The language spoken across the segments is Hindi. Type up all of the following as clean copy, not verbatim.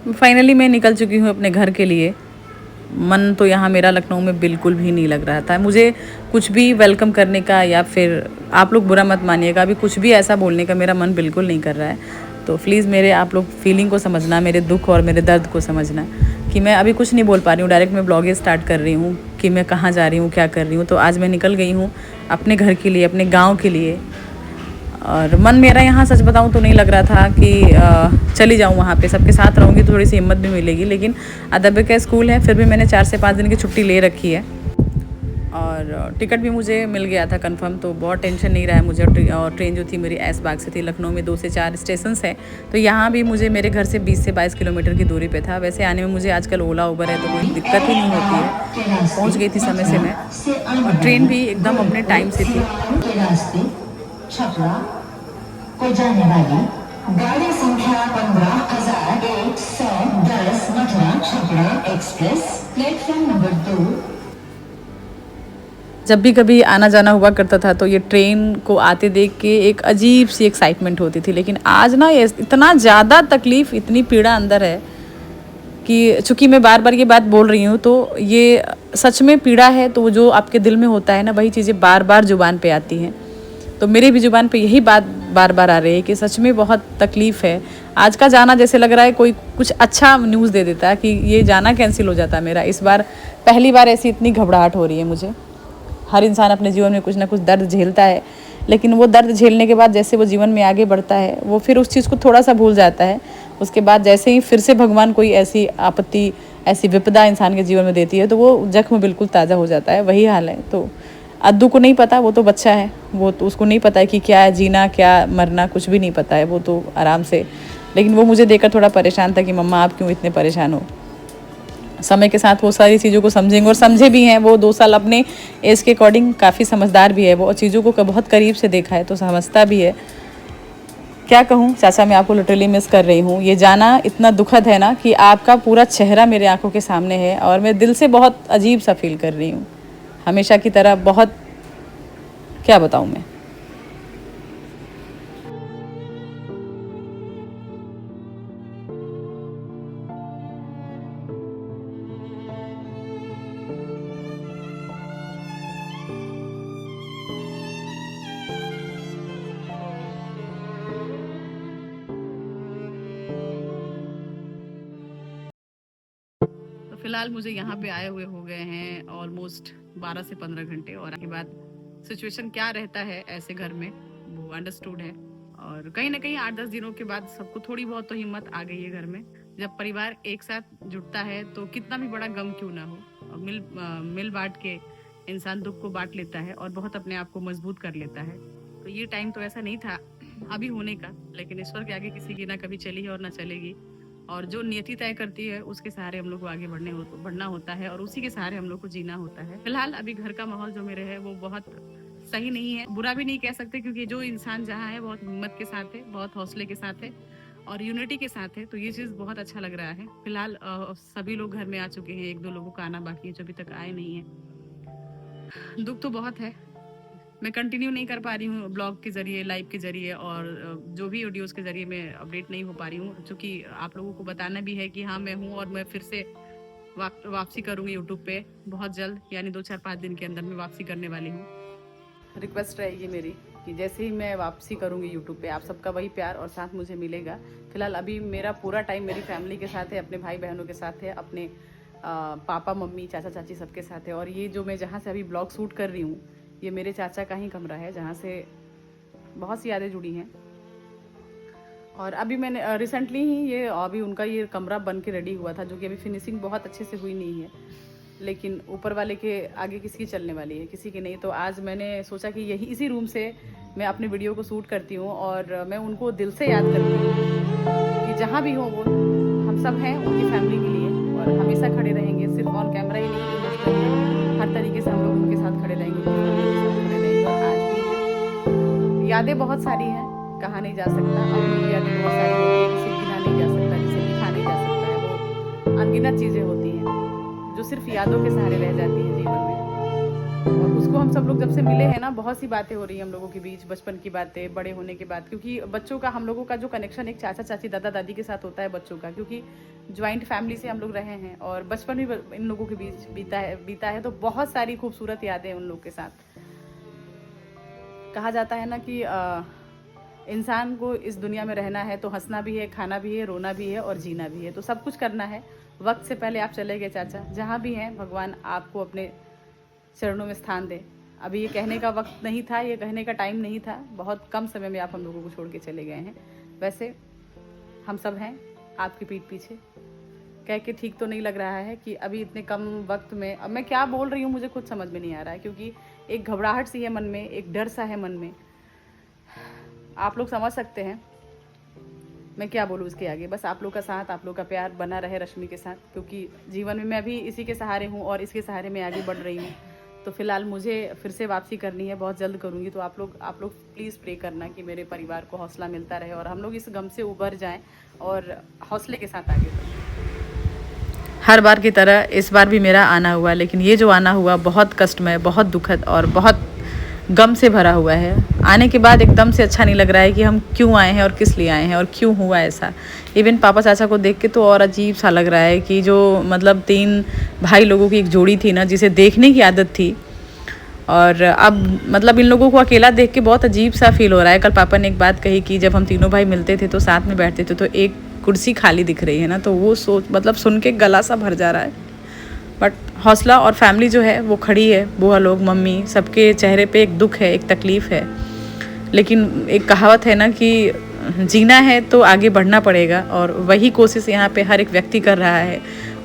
फाइनली मैं निकल चुकी हूँ अपने घर के लिए। मन तो यहाँ मेरा लखनऊ में बिल्कुल भी नहीं लग रहा था। मुझे कुछ भी वेलकम करने का या फिर आप लोग बुरा मत मानिएगा, अभी कुछ भी ऐसा बोलने का मेरा मन बिल्कुल नहीं कर रहा है। तो प्लीज़ मेरे आप लोग फीलिंग को समझना, मेरे दुख और मेरे दर्द को समझना कि मैं अभी कुछ नहीं बोल पा रही हूँ। डायरेक्ट मैं ब्लॉगिंग स्टार्ट कर रही हूँ कि मैं कहाँ जा रही हूँ, क्या कर रही हूँ। तो आज मैं निकल गई हूँ अपने घर के लिए, अपने गाँव के लिए। और मन मेरा यहाँ सच बताऊँ तो नहीं लग रहा था कि चली जाऊँ वहाँ पे, सबके साथ रहूँगी तो थोड़ी सी हिम्मत भी मिलेगी। लेकिन अदब का स्कूल है, फिर भी मैंने 4 से 5 दिन की छुट्टी ले रखी है और टिकट भी मुझे मिल गया था कंफर्म, तो बहुत टेंशन नहीं रहा है मुझे। और ट्रेन जो थी मेरी ऐशबाग से थी। लखनऊ में 2 से 4 स्टेशन है, तो यहाँ भी मुझे मेरे घर से 20 से 22 किलोमीटर की दूरी पे था। वैसे आने में मुझे आजकल ओला उबर है तो कोई दिक्कत ही नहीं होती है। पहुँच गई थी समय से मैं, और ट्रेन भी एकदम अपने टाइम से थी। को जाने वाली गाड़ी संख्या 15,110 Mathura Chhapra express platform number 2। जब भी कभी आना जाना हुआ करता था तो ये ट्रेन को आते देख के एक अजीब सी एक्साइटमेंट होती थी। लेकिन आज ना ये इतना ज़्यादा तकलीफ़, इतनी पीड़ा अंदर है कि चूँकि मैं बार बार ये बात बोल रही हूँ तो ये सच में पीड़ा है। तो वो जो आपके दिल में होता है ना, वही चीज़ें बार बार ज़ुबान पे आती हैं। तो मेरी भी ज़ुबान पे यही बात बार बार आ रही है कि सच में बहुत तकलीफ़ है। आज का जाना जैसे लग रहा है कोई कुछ अच्छा न्यूज़ दे देता कि ये जाना कैंसिल हो जाता मेरा। इस बार पहली बार ऐसी इतनी घबराहट हो रही है मुझे। हर इंसान अपने जीवन में कुछ ना कुछ दर्द झेलता है, लेकिन वो दर्द झेलने के बाद जैसे वो जीवन में आगे बढ़ता है, वो फिर उस चीज़ को थोड़ा सा भूल जाता है। उसके बाद जैसे ही फिर से भगवान कोई ऐसी आपत्ति, ऐसी विपदा इंसान के जीवन में देती है तो वो जख्म बिल्कुल ताज़ा हो जाता है। वही हाल है। तो अद्दू को नहीं पता, वो तो बच्चा है, वो तो उसको नहीं पता है कि क्या है जीना, क्या मरना, कुछ भी नहीं पता है। वो तो आराम से, लेकिन वो मुझे देखकर थोड़ा परेशान था कि मम्मा आप क्यों इतने परेशान हो। समय के साथ वो सारी चीज़ों को समझेंगे और समझे भी हैं। वो 2 साल अपने एज के अकॉर्डिंग काफ़ी समझदार भी है वो, और चीज़ों को बहुत करीब से देखा है तो समझता भी है। क्या कहूँ चाचा, मैं आपको लिटरली मिस कर रही हूँ। ये जाना इतना दुखद है ना कि आपका पूरा चेहरा मेरे आंखों के सामने है और मैं दिल से बहुत अजीब सा फील कर रही हूँ, हमेशा की तरह। बहुत, क्या बताऊँ मैं। तो फिलहाल मुझे यहाँ पे आए हुए हो गए हैं ऑलमोस्ट 12 से 15 घंटे, और के बाद सिचुएशन क्या रहता है ऐसे घर में वो अंडरस्टूड है। और कहीं ना कहीं 8-10 दिनों के बाद सबको थोड़ी बहुत तो हिम्मत आ गई है घर में। जब परिवार एक साथ जुटता है तो कितना भी बड़ा गम क्यों ना हो, और मिल बांट के इंसान दुख को बांट लेता है और बहुत अपने आप को मजबूत कर लेता है। तो ये टाइम तो ऐसा नहीं था अभी होने का, लेकिन ईश्वर के आगे किसी की ना कभी चली है और ना चलेगी। और जो नियति तय करती है उसके सहारे हम लोग को आगे बढ़ना होता है, और उसी के सहारे हम लोग को जीना होता है। फिलहाल अभी घर का माहौल जो मेरे है वो बहुत सही नहीं है, बुरा भी नहीं कह सकते, क्योंकि जो इंसान जहाँ है बहुत हिम्मत के साथ है, बहुत हौसले के साथ है और यूनिटी के साथ है। तो ये चीज़ बहुत अच्छा लग रहा है। फिलहाल सभी लोग घर में आ चुके हैं, 1-2 लोगों का आना बाकी है जो अभी तक आए नहीं है। दुख तो बहुत है। मैं कंटिन्यू नहीं कर पा रही हूँ ब्लॉग के ज़रिए, लाइव के ज़रिए, और जो भी वीडियोज़ के ज़रिए मैं अपडेट नहीं हो पा रही हूँ, क्योंकि आप लोगों को बताना भी है कि हाँ मैं हूँ और मैं फिर से वापसी करूँगी यूट्यूब पे बहुत जल्द, यानी 2-4-5 दिन के अंदर मैं वापसी करने वाली हूँ। रिक्वेस्ट रहेगी मेरी कि जैसे ही मैं वापसी करूँगी यूट्यूब पे, आप सबका वही प्यार और साथ मुझे मिलेगा। फिलहाल अभी मेरा पूरा टाइम मेरी फैमिली के साथ है, अपने भाई बहनों के साथ है, अपने पापा मम्मी चाचा चाची सबके साथ है। और ये जो मैं जहाँ से अभी ब्लॉग शूट कर रही हूँ, ये मेरे चाचा का ही कमरा है जहाँ से बहुत सी यादें जुड़ी हैं। और अभी मैंने रिसेंटली ही ये अभी उनका ये कमरा बन के रेडी हुआ था, जो कि अभी फिनिशिंग बहुत अच्छे से हुई नहीं है, लेकिन ऊपर वाले के आगे किसी की चलने वाली है, किसी की नहीं। तो आज मैंने सोचा कि यही इसी रूम से मैं अपने वीडियो को शूट करती हूँ और मैं उनको दिल से याद करती हूँ कि जहाँ भी हो वो हम सब हैं उनकी फैमिली के लिए, और हमेशा खड़े रहेंगे, सिर्फ ऑन कैमरा ही नहीं, हर तरीके से हम लोग उनके साथ खड़े रहेंगे, उनकी फैमिली के साथ खड़े रहेंगे। और आज भी यादें बहुत सारी हैं, कहा नहीं जा सकता। अपनी यादें बहुत सारी होती हैं, जिसे गिना नहीं जा सकता, जिसे लिखा नहीं जा सकता है। वो अनगिनत चीज़ें होती हैं जो सिर्फ यादों के सहारे रह जाती हैं जीवन में। और उसको हम सब लोग जब से मिले हैं ना, बहुत सी बातें हो रही हैं हम लोगों के बीच, बचपन की बातें, बड़े होने के बाद, क्योंकि बच्चों का हम लोगों का जो कनेक्शन एक चाचा चाची दादा दादी के साथ होता है बच्चों का, क्योंकि ज्वाइंट फैमिली से हम लोग रहे हैं और बचपन भी इन लोगों के बीच बीता है, तो बहुत सारी खूबसूरत यादें उन लोग के साथ। कहा जाता है ना कि इंसान को इस दुनिया में रहना है तो हंसना भी है, खाना भी है, रोना भी है और जीना भी है, तो सब कुछ करना है। वक्त से पहले आप चले गए चाचा, जहाँ भी हैं भगवान आपको अपने चरणों में स्थान दे। अभी ये कहने का वक्त नहीं था, ये कहने का टाइम नहीं था, बहुत कम समय में आप हम लोगों को छोड़ के चले गए हैं। वैसे हम सब हैं आपकी पीठ पीछे। कह के ठीक तो नहीं लग रहा है कि अभी इतने कम वक्त में, अब मैं क्या बोल रही हूँ मुझे खुद समझ में नहीं आ रहा है, क्योंकि एक घबराहट सी है मन में, एक डर सा है मन में। आप लोग समझ सकते हैं मैं क्या बोलूँ इसके आगे। बस आप लोग का साथ, आप लोग का प्यार बना रहे रश्मि के साथ, क्योंकि जीवन में मैं भी इसी के सहारे हूँ और इसके सहारे मैं आगे बढ़ रही हूँ। तो फिलहाल मुझे फिर से वापसी करनी है, बहुत जल्द करूँगी। तो आप लोग प्लीज़ प्रे करना कि मेरे परिवार को हौसला मिलता रहे और हम लोग इस गम से उबर जाएं और हौसले के साथ आगे बढ़ें। हर बार की तरह इस बार भी मेरा आना हुआ, लेकिन ये जो आना हुआ बहुत कष्टमय, बहुत दुखद और बहुत गम से भरा हुआ है। आने के बाद एकदम से अच्छा नहीं लग रहा है कि हम क्यों आए हैं और किस लिए आए हैं और क्यों हुआ ऐसा। इवन पापा चाचा को देख के तो और अजीब सा लग रहा है कि जो मतलब 3 भाई लोगों की एक जोड़ी थी ना, जिसे देखने की आदत थी, और अब मतलब इन लोगों को अकेला देख के बहुत अजीब सा फील हो रहा है। कल पापा ने एक बात कही कि जब हम तीनों भाई मिलते थे तो साथ में बैठते थे, तो एक कुर्सी खाली दिख रही है ना, तो वो सोच मतलब सुन के गला सा भर जा रहा है। बट हौसला और फैमिली जो है वो खड़ी है, बुआ लोग, मम्मी, सबके चेहरे पे एक दुख है, एक तकलीफ़ है। लेकिन एक कहावत है ना कि जीना है तो आगे बढ़ना पड़ेगा, और वही कोशिश यहाँ पे हर एक व्यक्ति कर रहा है।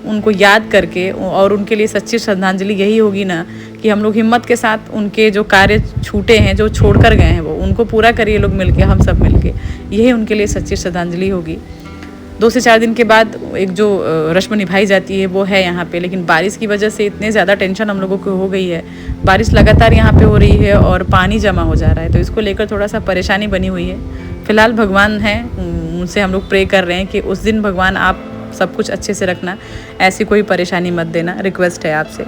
उनको याद करके, और उनके लिए सच्ची श्रद्धांजलि यही होगी ना कि हम लोग हिम्मत के साथ उनके जो कार्य छूटे हैं, जो छोड़ कर गए हैं, वो उनको पूरा करिए लोग मिलके, हम सब मिलके। यही उनके लिए सच्ची श्रद्धांजलि होगी। 2 से 4 दिन के बाद एक जो रस्म निभाई जाती है वो है यहाँ पे, लेकिन बारिश की वजह से इतने ज़्यादा टेंशन हम लोगों को हो गई है। बारिश लगातार यहाँ पे हो रही है और पानी जमा हो जा रहा है, तो इसको लेकर थोड़ा सा परेशानी बनी हुई है। फिलहाल भगवान हैं, उनसे हम लोग प्रे कर रहे हैं कि उस दिन भगवान आप सब कुछ अच्छे से रखना, ऐसी कोई परेशानी मत देना, रिक्वेस्ट है आपसे।